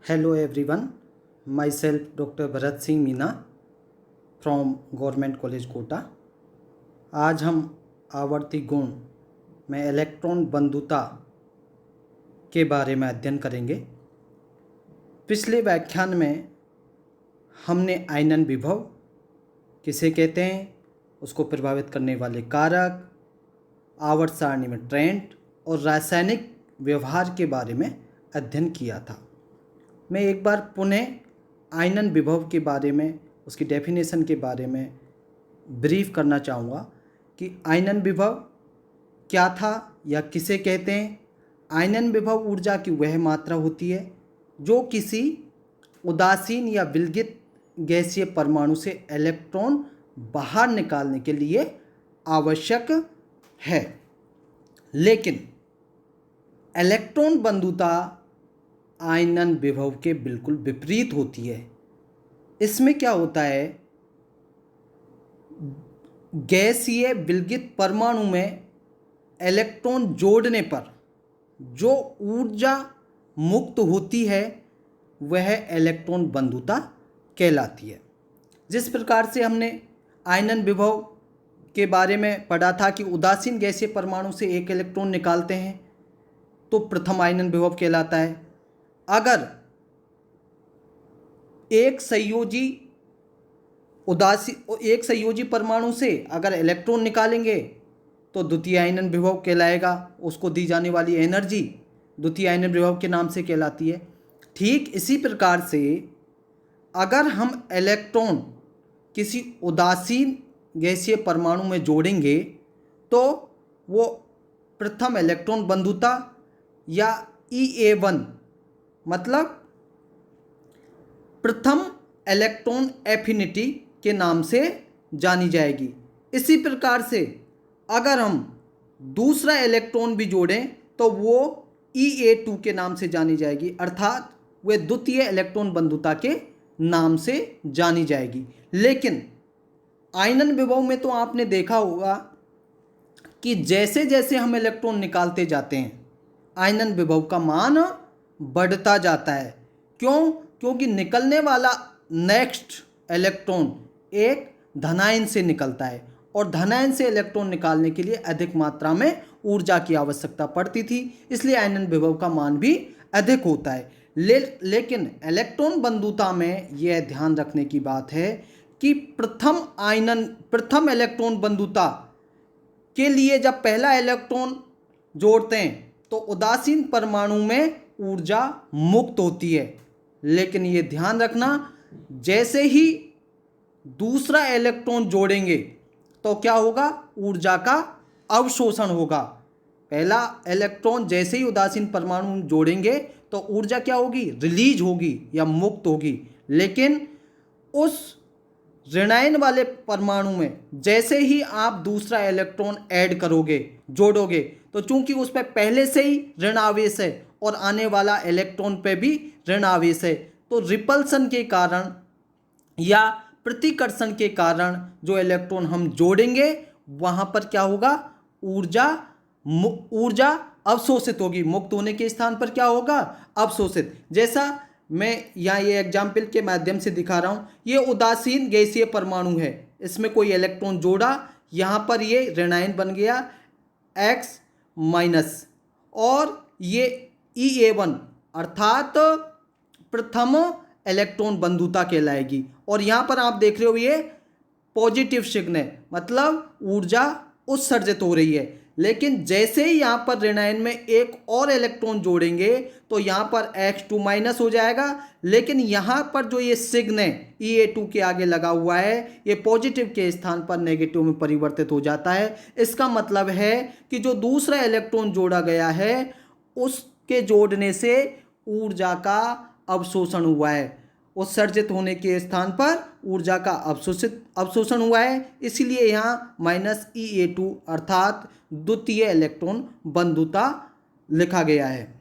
Hello everyone, myself Dr. Bharat Singh Meena from government college Kota. आज हम आवर्ती गुण में इलेक्ट्रॉन बंधुता के बारे में अध्ययन करेंगे। पिछले व्याख्यान में हमने आयनन विभव किसे कहते हैं, उसको प्रभावित करने वाले कारक, आवर्त सारणी में ट्रेंड और रासायनिक व्यवहार के बारे में अध्ययन किया था। मैं एक बार पुनः आयनन विभव के बारे में, उसकी डेफिनेशन के बारे में ब्रीफ करना चाहूँगा कि आयनन विभव क्या था या किसे कहते हैं। आयनन विभव ऊर्जा की वह मात्रा होती है जो किसी उदासीन या विलगित गैसीय परमाणु से इलेक्ट्रॉन बाहर निकालने के लिए आवश्यक है। लेकिन इलेक्ट्रॉन बंधुता आयनन विभव के बिल्कुल विपरीत होती है। इसमें क्या होता है, गैसीय विलगित परमाणु में इलेक्ट्रॉन जोड़ने पर जो ऊर्जा मुक्त होती है वह इलेक्ट्रॉन बंधुता कहलाती है। जिस प्रकार से हमने आयनन विभव के बारे में पढ़ा था कि उदासीन गैसीय परमाणु से एक इलेक्ट्रॉन निकालते हैं तो प्रथम आयनन विभव कहलाता है। अगर एक संयोजी परमाणु से अगर इलेक्ट्रॉन निकालेंगे तो द्वितीय आयनन विभव कहलाएगा। उसको दी जाने वाली एनर्जी द्वितीय आयनन विभव के नाम से कहलाती है। ठीक इसी प्रकार से अगर हम इलेक्ट्रॉन किसी उदासीन गैसीय परमाणु में जोड़ेंगे तो वो प्रथम इलेक्ट्रॉन बंधुता या EA1 मतलब प्रथम इलेक्ट्रॉन एफिनिटी के नाम से जानी जाएगी। इसी प्रकार से अगर हम दूसरा इलेक्ट्रॉन भी जोड़ें तो वो EA2 के नाम से जानी जाएगी, अर्थात वह द्वितीय इलेक्ट्रॉन बंधुता के नाम से जानी जाएगी। लेकिन आयनन विभव में तो आपने देखा होगा कि जैसे जैसे हम इलेक्ट्रॉन निकालते जाते हैं आयनन विभव का मान बढ़ता जाता है। क्यों? क्योंकि निकलने वाला नेक्स्ट इलेक्ट्रॉन एक धनायन से निकलता है और धनायन से इलेक्ट्रॉन निकालने के लिए अधिक मात्रा में ऊर्जा की आवश्यकता पड़ती थी, इसलिए आयनन विभव का मान भी अधिक होता है। लेकिन इलेक्ट्रॉन बंधुता में यह ध्यान रखने की बात है कि प्रथम इलेक्ट्रॉन बंधुता के लिए जब पहला इलेक्ट्रॉन जोड़ते हैं तो उदासीन परमाणु में ऊर्जा मुक्त होती है। लेकिन ये ध्यान रखना, जैसे ही दूसरा इलेक्ट्रॉन जोड़ेंगे तो क्या होगा, ऊर्जा का अवशोषण होगा। पहला इलेक्ट्रॉन जैसे ही उदासीन परमाणु जोड़ेंगे तो ऊर्जा क्या होगी, रिलीज होगी या मुक्त होगी। लेकिन उस ऋणायन वाले परमाणु में जैसे ही आप दूसरा इलेक्ट्रॉन ऐड करोगे, जोड़ोगे, तो चूंकि उस पर पहले से ही ऋण आवेश है और आने वाला इलेक्ट्रॉन पे भी ऋण आवेश है, तो रिपल्सन के कारण या प्रतिकर्षण के कारण जो इलेक्ट्रॉन हम जोड़ेंगे वहां पर क्या होगा, ऊर्जा अवशोषित होगी। मुक्त होने के स्थान पर क्या होगा, अवशोषित। जैसा मैं यहाँ ये एग्जाम्पल के माध्यम से दिखा रहा हूँ, ये उदासीन गैसीय परमाणु है, इसमें कोई इलेक्ट्रॉन जोड़ा, यहाँ पर ये ऋणायन बन गया X-, और ये EA1 अर्थात प्रथम इलेक्ट्रॉन बंधुता कहलाएगी। और यहाँ पर आप देख रहे हो ये पॉजिटिव चिन्ह है, मतलब ऊर्जा उत्सर्जित हो रही है। लेकिन जैसे ही यहाँ पर ऋणायन में एक और इलेक्ट्रॉन जोड़ेंगे तो यहाँ पर X2- हो जाएगा। लेकिन यहाँ पर जो ये सिग्न है EA2 के आगे लगा हुआ है, ये पॉजिटिव के स्थान पर नेगेटिव में परिवर्तित हो जाता है। इसका मतलब है कि जो दूसरा इलेक्ट्रॉन जोड़ा गया है उसके जोड़ने से ऊर्जा का अवशोषण हुआ है, उत्सर्जित होने के स्थान पर ऊर्जा का अवशोषण हुआ है, इसलिए यहाँ EA2 अर्थात द्वितीय इलेक्ट्रॉन बंधुता लिखा गया है।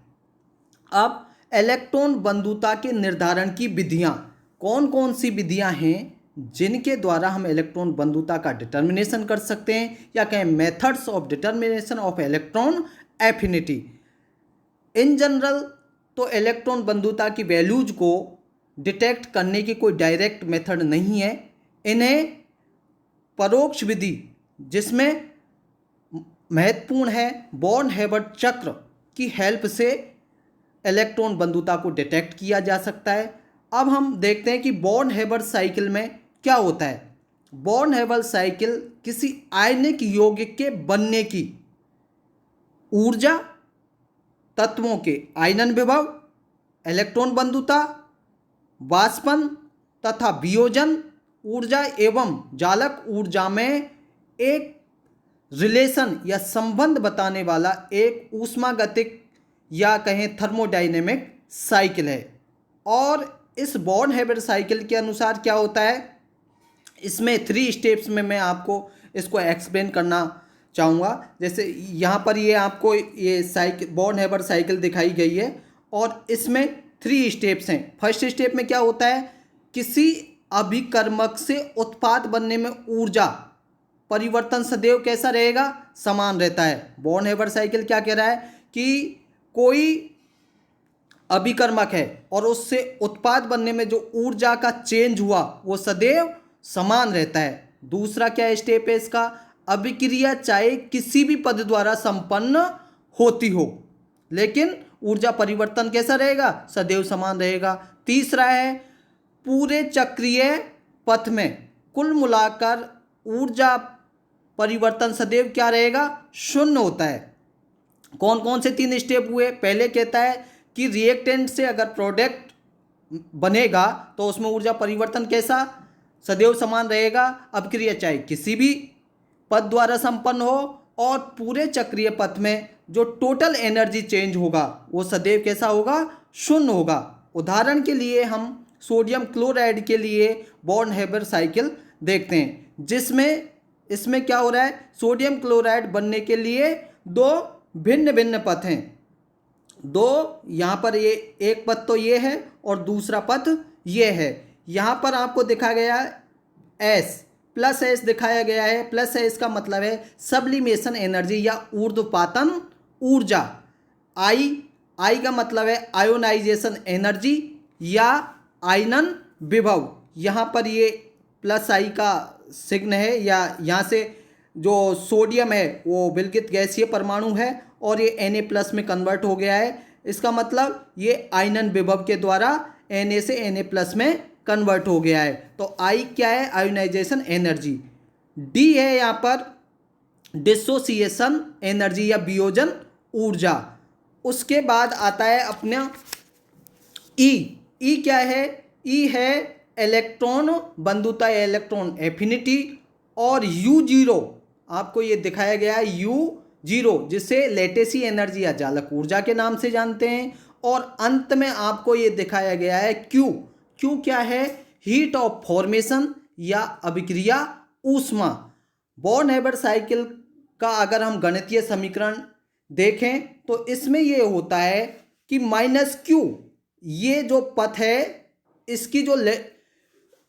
अब इलेक्ट्रॉन बंधुता के निर्धारण की विधियाँ कौन कौन सी विधियाँ हैं जिनके द्वारा हम इलेक्ट्रॉन बंधुता का डिटर्मिनेशन कर सकते हैं, या कहें methods of determination of electron affinity. In general तो इलेक्ट्रॉन बंधुता की वैल्यूज को डिटेक्ट करने की कोई डायरेक्ट मेथड नहीं है। इन्हें परोक्ष विधि, जिसमें महत्वपूर्ण है बॉर्न हेबर्ट चक्र की हेल्प से इलेक्ट्रॉन बंधुता को डिटेक्ट किया जा सकता है। अब हम देखते हैं कि बॉर्न हेबर्ट साइकिल में क्या होता है। बॉर्न हेबर्ट साइकिल किसी आयनिक यौगिक के बनने की ऊर्जा, तत्वों के आयनन विभव, इलेक्ट्रॉन बंधुता, वाष्पन तथा वियोजन ऊर्जा एवं जालक ऊर्जा में एक रिलेशन या संबंध बताने वाला एक ऊष्मागतिक या कहें थर्मोडायनेमिक साइकिल है। और इस बॉर्न हेबर्ट साइकिल के अनुसार क्या होता है, इसमें 3 स्टेप्स में मैं आपको इसको एक्सप्लेन करना चाहूँगा। जैसे यहाँ पर ये आपको ये साइकिल बॉर्न हेबर्ट साइकिल दिखाई गई है और इसमें 3 स्टेप्स हैं। फर्स्ट स्टेप में क्या होता है, किसी अभिकर्मक से उत्पाद बनने में ऊर्जा परिवर्तन सदैव कैसा रहेगा, समान रहता है। बॉर्न हेबर्ट साइकिल क्या कह रहा है कि कोई अभिकर्मक है और उससे उत्पाद बनने में जो ऊर्जा का चेंज हुआ वो सदैव समान रहता है। दूसरा क्या स्टेप है इसका, अभिक्रिया चाहे किसी भी पद द्वारा संपन्न होती हो लेकिन ऊर्जा परिवर्तन कैसा रहेगा, सदैव समान रहेगा। तीसरा है पूरे चक्रीय पथ में कुल मिलाकर ऊर्जा परिवर्तन सदैव क्या रहेगा, शून्य होता है। कौन कौन से 3 स्टेप हुए, पहले कहता है कि रिएक्टेंट से अगर प्रोडक्ट बनेगा तो उसमें ऊर्जा परिवर्तन कैसा, सदैव समान रहेगा। अभिक्रिया चाहे किसी भी पद द्वारा संपन्न हो और पूरे चक्रीय पथ में जो टोटल एनर्जी चेंज होगा वो सदैव कैसा होगा, शून्य होगा। उदाहरण के लिए हम सोडियम क्लोराइड के लिए बॉर्न हेबर्ट साइकिल देखते हैं, जिसमें इसमें क्या हो रहा है, सोडियम क्लोराइड बनने के लिए 2 भिन्न भिन्न पथ हैं। 2 यहाँ पर ये एक पथ तो ये है और दूसरा पथ ये है। यहाँ पर आपको दिखा गया है S प्लस एस दिखाया गया है। प्लस एस का मतलब है सब्लिमेशन एनर्जी या ऊर्ध्वपातन ऊर्जा। आई का मतलब है आयोनाइजेशन एनर्जी या आयनन विभव। यहाँ पर ये प्लस आई का चिन्ह है या यहाँ से जो सोडियम है वो विलगित गैसीय परमाणु है और ये Na प्लस में कन्वर्ट हो गया है। इसका मतलब ये आयनन विभव के द्वारा Na से Na प्लस में कन्वर्ट हो गया है। तो आई क्या है, आयोनाइजेशन एनर्जी। डी है यहाँ पर डिसोसिएशन एनर्जी या वियोजन ऊर्जा। उसके बाद आता है अपना ई क्या है, ई है इलेक्ट्रॉन बंधुता या इलेक्ट्रॉन एफिनिटी। और U0 आपको ये दिखाया गया है U0 जिसे लेटेसी एनर्जी या जालक ऊर्जा के नाम से जानते हैं। और अंत में आपको ये दिखाया गया है क्यू क्या है, हीट ऑफ फॉर्मेशन या अभिक्रिया ऊष्मा। बॉर्न हेबर्ट साइकिल का अगर हम गणितीय समीकरण देखें तो इसमें ये होता है कि -Q ये जो पथ है इसकी जो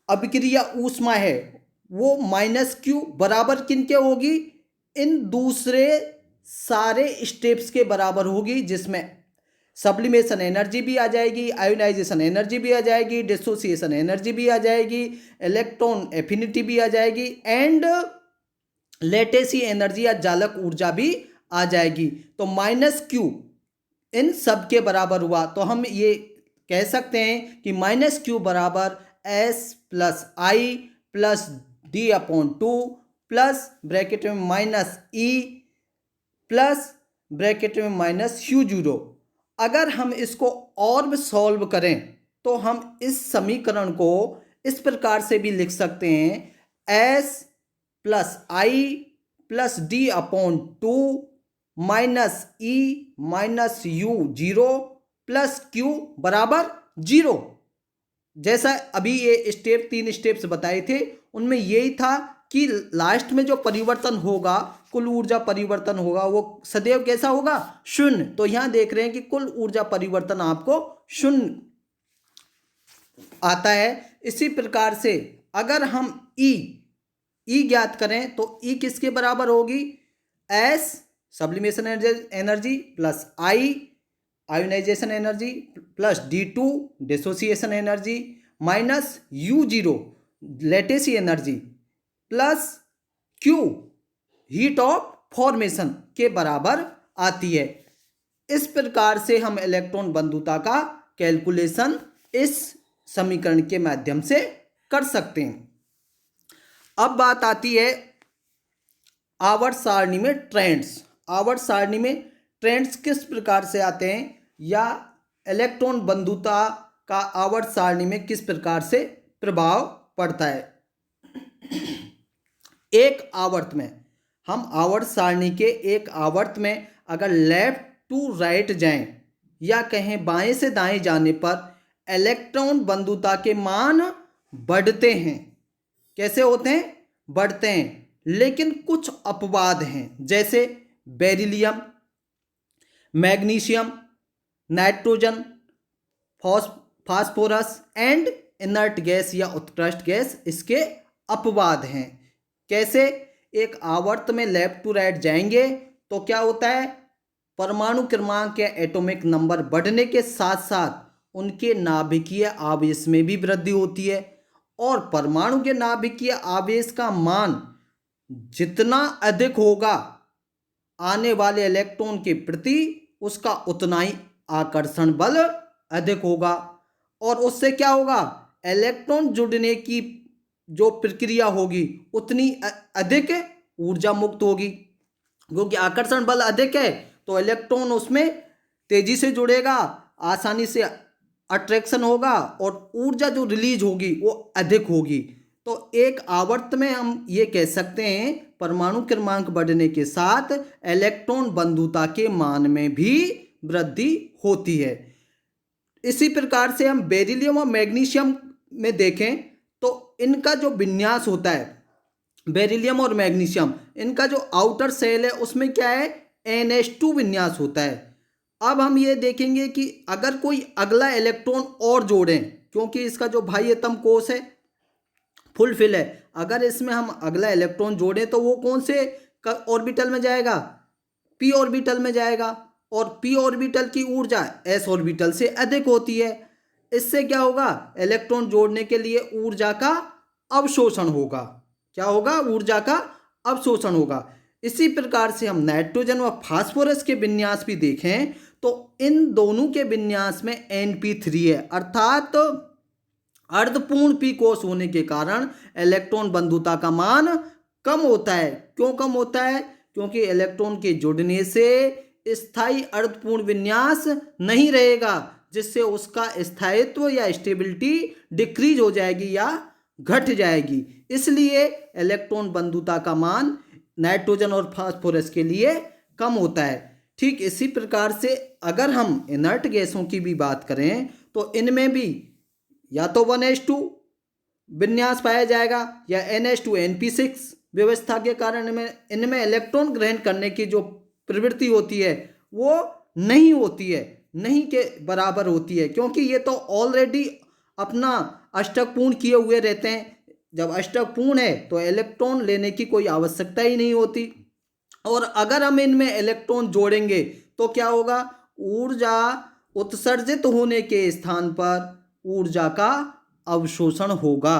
अभिक्रिया ऊष्मा है वो -Q बराबर किनके होगी, इन दूसरे सारे स्टेप्स के बराबर होगी, जिसमें सब्लिमेशन एनर्जी भी आ जाएगी, आयोनाइजेशन एनर्जी भी आ जाएगी, डिसोसिएशन एनर्जी भी आ जाएगी, इलेक्ट्रॉन एफिनिटी भी आ जाएगी एंड लेटेसी एनर्जी या जालक ऊर्जा भी आ जाएगी। तो -Q इन सब के बराबर हुआ तो हम ये कह सकते हैं कि -Q बराबर S plus I plus D/2 plus bracket में -E प्लस ब्रैकेट में -U0। अगर हम इसको और सॉल्व करें तो हम इस समीकरण को इस प्रकार से भी लिख सकते हैं, S plus I plus D/2 -E minus U0 plus Q बराबर 0। जैसा अभी ये 3 स्टेप्स बताए थे उनमें यही था कि लास्ट में जो परिवर्तन होगा, कुल ऊर्जा परिवर्तन होगा वो सदैव कैसा होगा, शून्य। तो यहां देख रहे हैं कि कुल ऊर्जा परिवर्तन आपको शून्य आता है। इसी प्रकार से अगर हम ई ज्ञात करें तो ई किसके बराबर होगी, S sublimation energy plus I ionisation energy plus D2 dissociation energy minus U0 lattice energy plus Q heat of formation के बराबर आती है। इस प्रकार से हम इलेक्ट्रॉन बंधुता का कैलकुलेशन इस समीकरण के माध्यम से कर सकते हैं। अब बात आती है आवर्त सारणी में ट्रेंड्स। आवर्त सारणी में ट्रेंड्स किस प्रकार से आते हैं या इलेक्ट्रॉन बंधुता का आवर्त सारणी में किस प्रकार से प्रभाव पड़ता है। एक आवर्त में हम आवर्त सारणी के एक आवर्त में अगर लेफ्ट टू राइट जाएं या कहें बाएं से दाएं जाने पर इलेक्ट्रॉन बंधुता के मान बढ़ते हैं। कैसे होते हैं? बढ़ते हैं, लेकिन कुछ अपवाद हैं, जैसे beryllium, magnesium, nitrogen, phosphorus and inert gas या उत्कृष्ट गैस इसके अपवाद हैं। कैसे? एक आवर्त में लेफ्ट टू राइट जाएंगे तो क्या होता है, परमाणु क्रमांक या एटॉमिक नंबर बढ़ने के साथ साथ उनके नाभिकीय आवेश में भी वृद्धि होती है, और परमाणु के नाभिकीय आवेश का मान जितना अधिक होगा आने वाले इलेक्ट्रॉन के प्रति, उसका उतना ही आकर्षण बल अधिक होगा, और उससे क्या होगा, इलेक्ट्रॉन जुड़ने की जो प्रक्रिया होगी उतनी अधिक ऊर्जा मुक्त होगी। क्योंकि आकर्षण बल अधिक है तो इलेक्ट्रॉन उसमें तेजी से जुड़ेगा, आसानी से अट्रैक्शन होगा और ऊर्जा जो रिलीज होगी वो अधिक होगी। तो एक आवर्त में हम ये कह सकते हैं परमाणु क्रमांक बढ़ने के साथ इलेक्ट्रॉन बंधुता के मान में भी वृद्धि होती है। इसी प्रकार से हम बेरिलियम और मैग्नीशियम में देखें तो इनका जो विन्यास होता है, बेरिलियम और मैग्नीशियम, इनका जो आउटर सेल है उसमें क्या है, NH2 विन्यास होता है। अब हम ये देखेंगे कि अगर कोई अगला इलेक्ट्रॉन और जोड़ें, क्योंकि इसका जो बाह्यतम कोश है फुलफिल है, अगर इसमें हम अगला इलेक्ट्रॉन जोड़ें तो वो कौन से ऑर्बिटल में जाएगा, p ऑर्बिटल में जाएगा, और p ऑर्बिटल की ऊर्जा s ऑर्बिटल से अधिक होती है। इससे क्या होगा, इलेक्ट्रॉन जोड़ने के लिए ऊर्जा का अवशोषण होगा। क्या होगा, ऊर्जा का अवशोषण होगा। इसी प्रकार से हम नाइट्रोजन व फास्फोरस के विन्यास भी देखें तो इन दोनों के विन्यास में Np3 है, अर्थात अर्धपूर्ण p कोश होने के कारण इलेक्ट्रॉन बंधुता का मान कम होता है। क्यों कम होता है? क्योंकि इलेक्ट्रॉन के जुड़ने से स्थायी अर्धपूर्ण विन्यास नहीं रहेगा, जिससे उसका स्थायित्व या स्टेबिलिटी डिक्रीज हो जाएगी या घट जाएगी। इसलिए इलेक्ट्रॉन बंधुता का मान नाइट्रोजन और फास्फोरस के लिए कम होता है। ठीक इसी प्रकार से अगर हम इनर्ट गैसों की भी बात करें तो इनमें भी या तो 1s2 विन्यास पाया जाएगा या NH2NP6 व्यवस्था के कारण इनमें इलेक्ट्रॉन ग्रहण करने की जो प्रवृत्ति होती है वो नहीं होती है, नहीं के बराबर होती है, क्योंकि ये तो ऑलरेडी अपना अष्टक पूर्ण किए हुए रहते हैं। जब अष्टक पूर्ण है तो इलेक्ट्रॉन लेने की कोई आवश्यकता ही नहीं होती। और अगर हम इनमें इलेक्ट्रॉन जोड़ेंगे तो क्या होगा, ऊर्जा उत्सर्जित होने के स्थान पर ऊर्जा का अवशोषण होगा।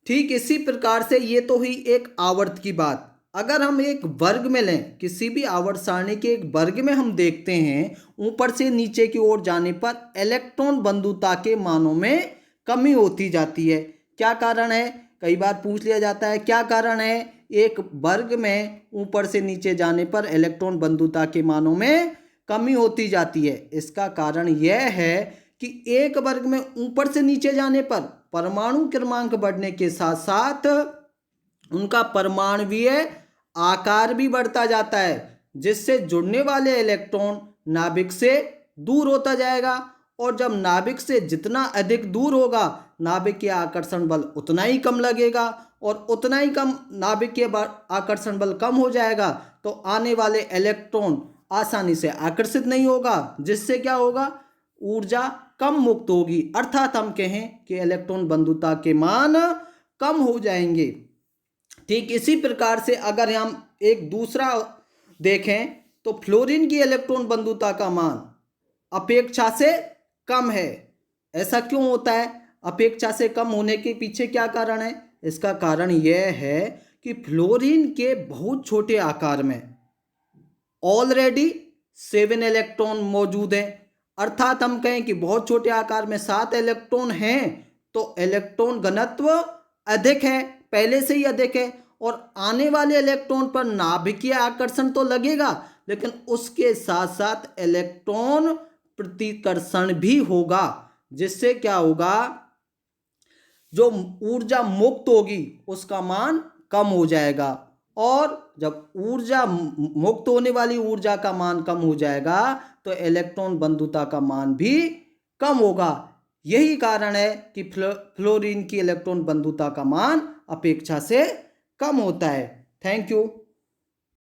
ठीक इसी प्रकार से ये तो हुई एक आवर्त की बात। अगर हम एक वर्ग में लें, किसी भी आवर्त सारणी के एक वर्ग में हम देखते हैं ऊपर से नीचे की ओर जाने पर इलेक्ट्रॉन बंधुता के मानों में कमी होती जाती है। क्या कारण है, कई बार पूछ लिया जाता है, क्या कारण है एक वर्ग में ऊपर से नीचे जाने पर इलेक्ट्रॉन बंधुता के मानों में कमी होती जाती है? इसका कारण यह है कि एक वर्ग में ऊपर से नीचे जाने पर परमाणु क्रमांक बढ़ने के साथ साथ उनका परमाणुवीय आकार भी बढ़ता जाता है, जिससे जुड़ने वाले इलेक्ट्रॉन नाभिक से दूर होता जाएगा, और जब नाभिक से जितना अधिक दूर होगा नाभिक के आकर्षण बल उतना ही कम लगेगा, और उतना ही कम नाभिक के आकर्षण बल कम हो जाएगा तो आने वाले इलेक्ट्रॉन आसानी से आकर्षित नहीं होगा, जिससे क्या होगा, ऊर्जा कम मुक्त होगी। अर्थात हम कहें कि इलेक्ट्रॉन बंधुता के मान कम हो जाएंगे। ठीक इसी प्रकार से अगर हम एक दूसरा देखें तो फ्लोरीन की इलेक्ट्रॉन बंधुता का मान अपेक्षा से कम है। ऐसा क्यों होता है? अपेक्षा से कम होने के पीछे क्या कारण है? इसका कारण यह है कि फ्लोरीन के बहुत छोटे आकार में ऑलरेडी 7 इलेक्ट्रॉन मौजूद है। अर्थात हम कहें कि बहुत छोटे आकार में 7 इलेक्ट्रॉन हैं तो इलेक्ट्रॉन घनत्व अधिक है, पहले से ही अधिक है, और आने वाले इलेक्ट्रॉन पर नाभिकीय आकर्षण तो लगेगा, लेकिन उसके साथ साथ इलेक्ट्रॉन प्रतिकर्षण भी होगा, जिससे क्या होगा, जो ऊर्जा मुक्त होगी उसका मान कम हो जाएगा। और जब ऊर्जा मुक्त होने वाली ऊर्जा का मान कम हो जाएगा तो इलेक्ट्रॉन बंधुता का मान भी कम होगा। यही कारण है कि फ्लोरीन की इलेक्ट्रॉन बंधुता का मान अपेक्षा से कम होता है। Thank you.